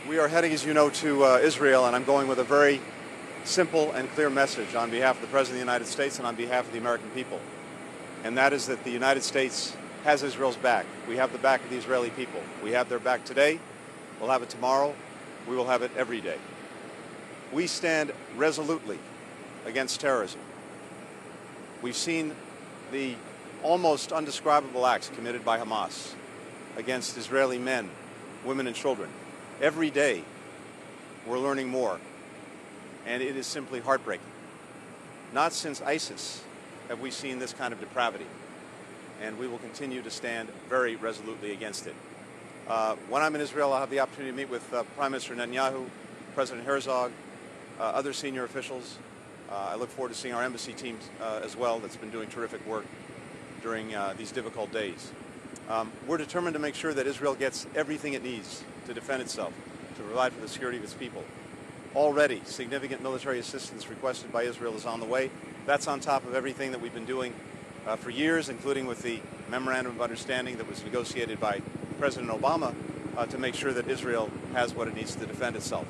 We are heading, as you know, to Israel, and I'm going with a very simple and clear message on behalf of the President of the United States and on behalf of the American people. And that is that the United States has Israel's back. We have the back of the Israeli people. We have their back today. We'll have it tomorrow. We will have it every day. We stand resolutely against terrorism. We've seen the almost undescribable acts committed by Hamas against Israeli men, women, and children. Every day, we're learning more, and it is simply heartbreaking. Not since ISIS have we seen this kind of depravity, and we will continue to stand very resolutely against it. When I'm in Israel, I'll have the opportunity to meet with Prime Minister Netanyahu, President Herzog, other senior officials. I look forward to seeing our embassy team as well that's been doing terrific work during these difficult days. We're determined to make sure that Israel gets everything it needs to defend itself, to provide for the security of its people. Already, significant military assistance requested by Israel is on the way. That's on top of everything that we've been doing for years, including with the Memorandum of Understanding that was negotiated by President Obama to make sure that Israel has what it needs to defend itself.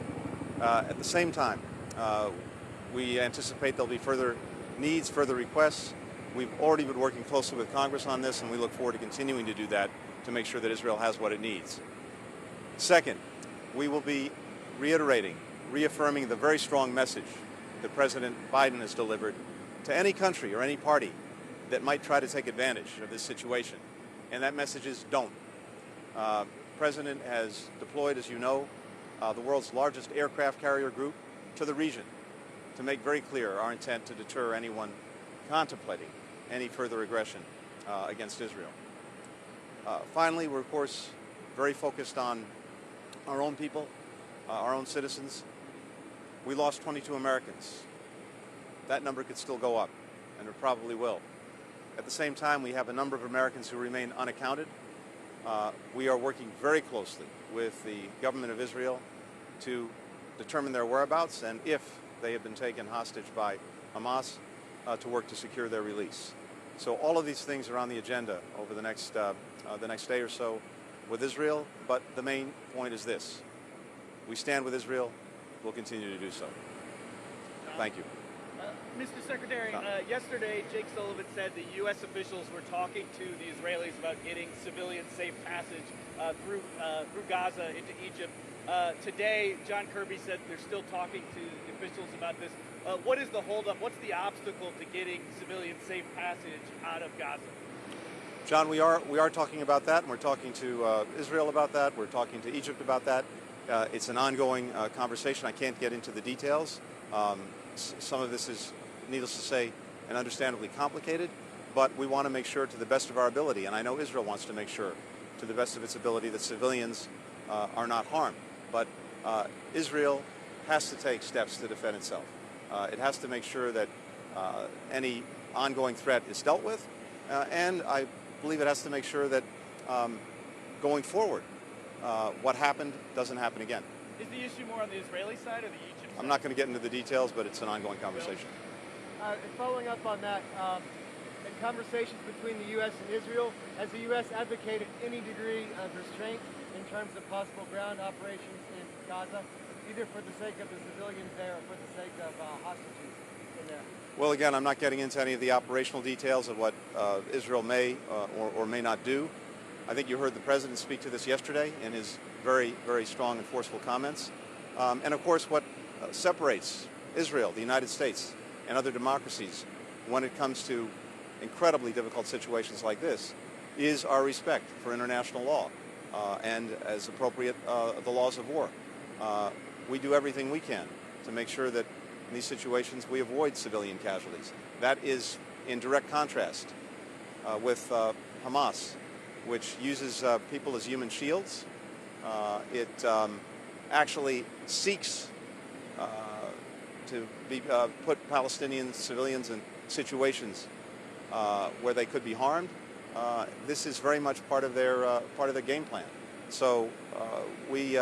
At the same time, we anticipate there'll be further needs, further requests. We've already been working closely with Congress on this, and we look forward to continuing to do that to make sure that Israel has what it needs. Second, we will be reaffirming the very strong message that President Biden has delivered to any country or any party that might try to take advantage of this situation. And that message is don't. The President has deployed, as you know, the world's largest aircraft carrier group to the region to make very clear our intent to deter anyone contemplating any further aggression against Israel. Finally, we're, of course, very focused on our own people, our own citizens. We lost 22 Americans. That number could still go up, and it probably will. At the same time, we have a number of Americans who remain unaccounted. We are working very closely with the government of Israel to determine their whereabouts and, if they have been taken hostage by Hamas, to work to secure their release. So all of these things are on the agenda over the next day or so with Israel, but the main point is this. We stand with Israel. We'll continue to do so. Thank you. Mr. Secretary, yesterday Jake Sullivan said the U.S. officials were talking to the Israelis about getting civilian safe passage through Gaza into Egypt. Today, John Kirby said they're still talking to the officials about this. What is the holdup? What's the obstacle to getting civilian safe passage out of Gaza? John, we are talking about that, and we're talking to Israel about that. We're talking to Egypt about that. It's an ongoing conversation. I can't get into the details. Some of this is, needless to say, and understandably complicated, but we want to make sure to the best of our ability, and I know Israel wants to make sure to the best of its ability that civilians are not harmed. But Israel has to take steps to defend itself. It has to make sure that any ongoing threat is dealt with, and I believe it has to make sure that going forward, what happened doesn't happen again. Is the issue more on the Israeli side or the Egypt side? I'm not going to get into the details, but it's an ongoing conversation. Following up on that, in conversations between the U.S. and Israel, has the U.S. advocated any degree of restraint in terms of possible ground operations in Gaza, either for the sake of the civilians there or for the sake of hostages in there? Well, again, I'm not getting into any of the operational details of what Israel may or may not do. I think you heard the President speak to this yesterday in his very, very strong and forceful comments. And of course, what separates Israel, the United States, and other democracies when it comes to incredibly difficult situations like this is our respect for international law and, as appropriate, the laws of war. We do everything we can to make sure that in these situations we avoid civilian casualties. That is in direct contrast with Hamas, which uses people as human shields. It actually seeks to put Palestinian civilians in situations where they could be harmed. This is very much part of their game plan. So we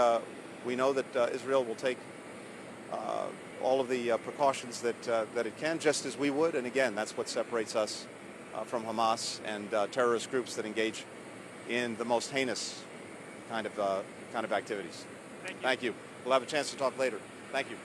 know that Israel will take all of the precautions that it can, just as we would. And again, that's what separates us from Hamas and terrorist groups that engage in the most heinous kind of activities. Thank you. We'll have a chance to talk later. Thank you.